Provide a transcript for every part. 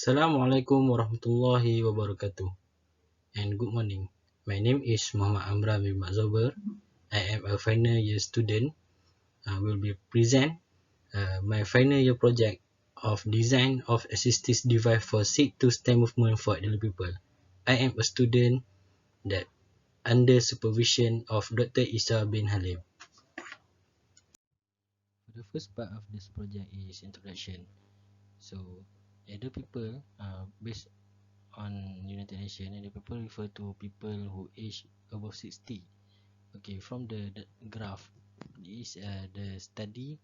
Assalamualaikum warahmatullahi wabarakatuh and good morning. My name is Muhammad Amran bin Zauber. I am a final year student. I will be present my final year project of design of assistive device for seat to stand movement for elderly people. I am a student that under supervision of Dr. Isa bin Halim. The first part of this project is introduction. So, elder people, based on United Nations, elder people refer to people who age above 60. Okay, from the graph is the study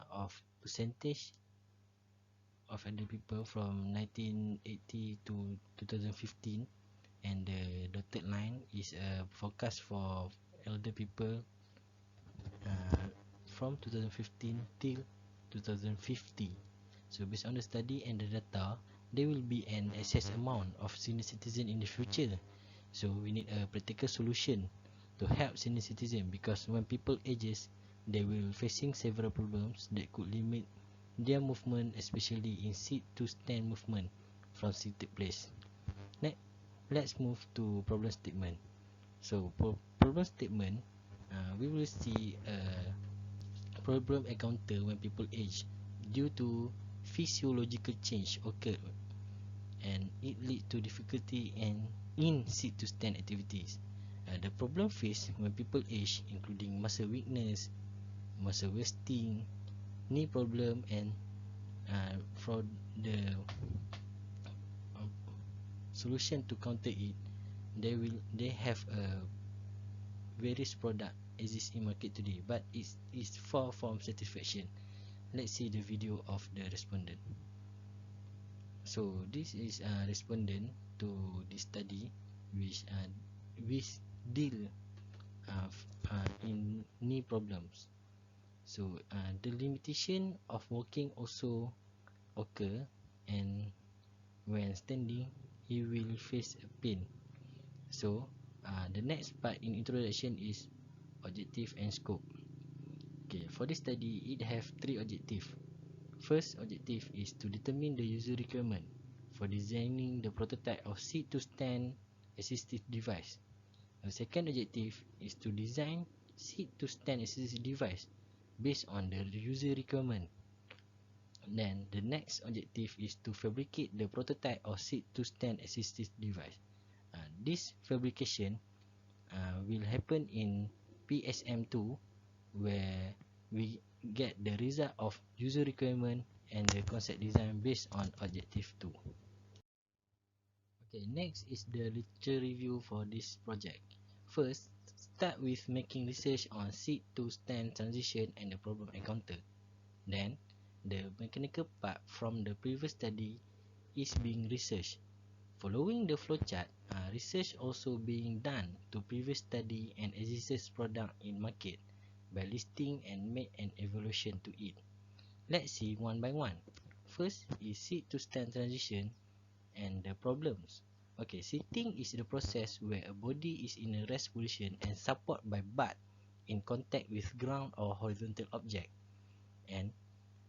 of percentage of elder people from 1980 to 2015, and the dotted line is a forecast for elder people from 2015 till 2050. So based on the study and the data, there will be an excess amount of senior citizen in the future. So we need a practical solution to help senior citizen, because when people ages, they will facing several problems that could limit their movement, especially in seat to stand movement from seated place. Next, let's move to problem statement. So problem statement, we will see a problem encounter when people age due to physiological change occur, and it lead to difficulty in sit to stand activities. The problem faced when people age including muscle weakness, muscle wasting, knee problem, and for the uh, solution to counter it, they have a various product exist in market today, but it's far from satisfaction. Let's see the video of the respondent. So this is a respondent to this study which deal in knee problems. So the limitation of walking also occur, and when standing he will face a pain. So the next part in introduction is objective and scope. Okay, for this study it have three objectives. First objective is to determine the user requirement for designing the prototype of seat to stand assistive device. The second objective is to design seat to stand assistive device based on the user requirement. Then the next objective is to fabricate the prototype of seat to stand assistive device. This fabrication will happen in PSM2, where we get the result of user requirement and the concept design based on objective 2. Okay, next is the literature review for this project. First, start with making research on seat to stand transition and the problem encountered. Then, the mechanical part from the previous study is being researched. Following the flowchart, research also being done to previous study and existing product in market by listing and make an evaluation to it. Let's see one by one. First is seat to stand transition and the problems. Okay, sitting is the process where a body is in a rest position and support by butt in contact with ground or horizontal object. And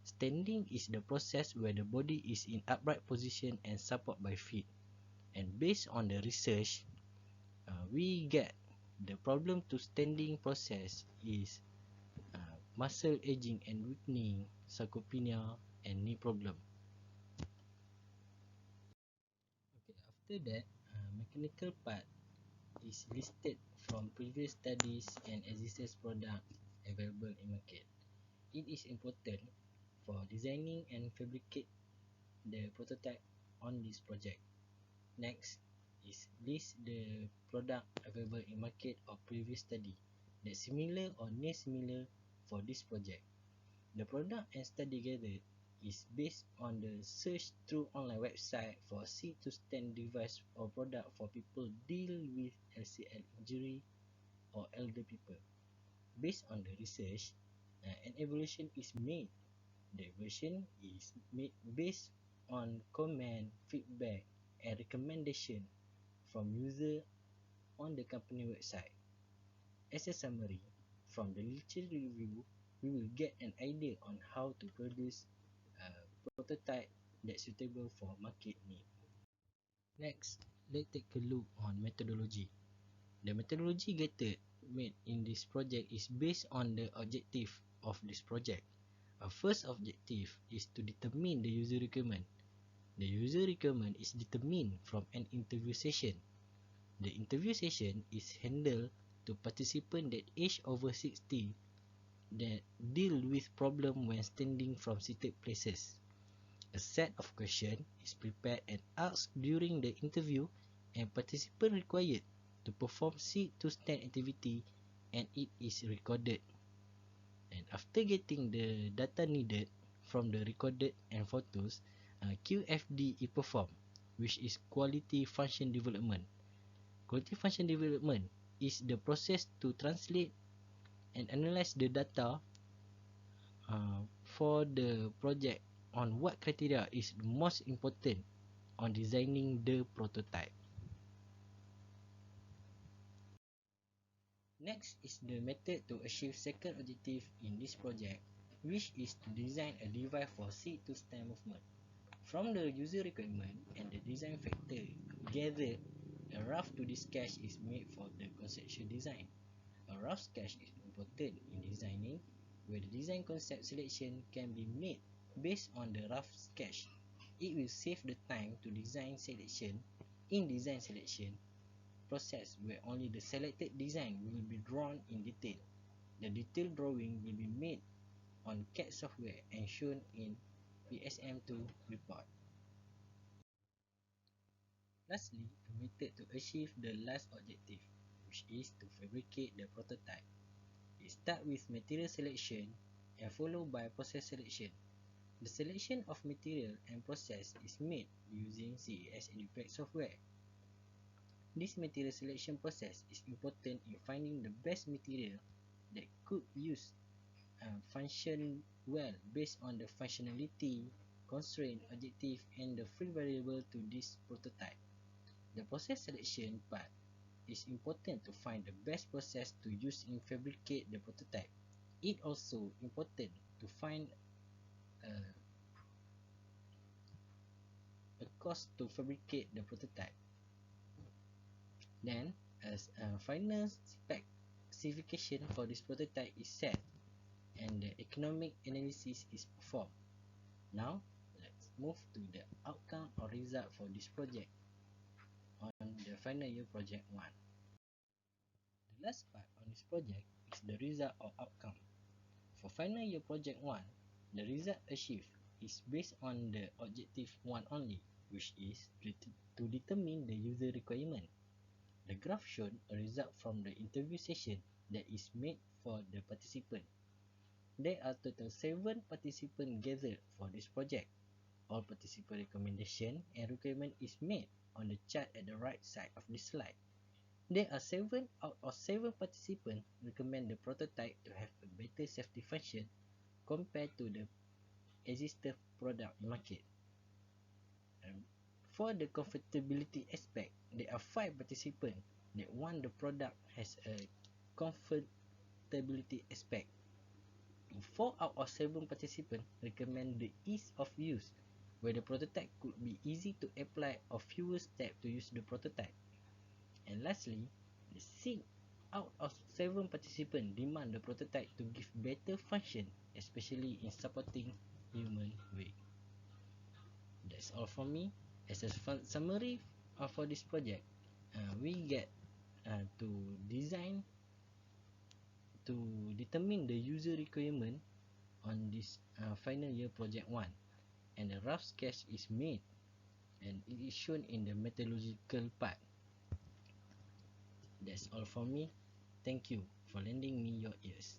standing is the process where the body is in upright position and support by feet. And based on the research, we get the problem to standing process is muscle aging and weakening, sarcopenia, and knee problem. Okay, after that, mechanical part is listed from previous studies and existing product available in market. It is important for designing and fabricate the prototype on this project. Next is list the product available in market or previous study that similar or near similar for this project. The product and study gathered is based on the search through online website for seat to stand device or product for people deal with LCL injury or elder people. Based on the research, an evaluation is made. The evaluation is made based on comment, feedback, and recommendation from user on the company website. As a summary, from the literature review, we will get an idea on how to produce a prototype that's suitable for market need. Next, let's take a look on methodology. The methodology gated made in this project is based on the objective of this project. Our first objective is to determine the user requirement. The user requirement is determined from an interview session. The interview session is handled to participants that age over 60 that deal with problem when standing from seated places. A set of questions is prepared and asked during the interview, and participant required to perform sit to stand activity, and it is recorded. And after getting the data needed from the recorded and photos, QFD is performed, which is quality function development. Quality function development is the process to translate and analyze the data for the project on what criteria is most important on designing the prototype. Next is the method to achieve second objective in this project, which is to design a device for sit to stand movement. From the user requirement and the design factor gathered, a rough 2D sketch is made for the conceptual design. A rough sketch is important in designing, where the design concept selection can be made based on the rough sketch. It will save the time to design selection process, where only the selected design will be drawn in detail. The detailed drawing will be made on CAD software and shown in PSM2 report. Lastly, a method to achieve the last objective, which is to fabricate the prototype. It starts with material selection and followed by process selection. The selection of material and process is made using CAS Edupack software. This material selection process is important in finding the best material that could function well based on the functionality, constraint, objective, and the free variable to this prototype. The process selection part is important to find the best process to use in fabricate the prototype. It also important to find a cost to fabricate the prototype. Then, as a final specification for this prototype is set and the economic analysis is performed. Now, let's move to the outcome or result for this project on the final year project 1. The last part on this project is the result or outcome. For final year project 1, the result achieved is based on the objective 1 only, which is to determine the user requirement. The graph shown a result from the interview session that is made for the participant. There are total 7 participants gathered for this project. All participant recommendation and requirement is made on the chart at the right side of this slide. There are 7 out of 7 participants recommend the prototype to have a better safety function compared to the existing product in market. For the comfortability aspect, there are 5 participants that want the product has a comfortability aspect. 4 out of 7 participants recommend the ease of use, where the prototype could be easy to apply or fewer steps to use the prototype. And lastly, the 6 out of 7 participants demand the prototype to give better function, especially in supporting human weight. That's all from me. As a summary for this project, we get to design to determine the user requirement on this final year project 1, and a rough sketch is made and it is shown in the methodological part. That's all from me. Thank you for lending me your ears.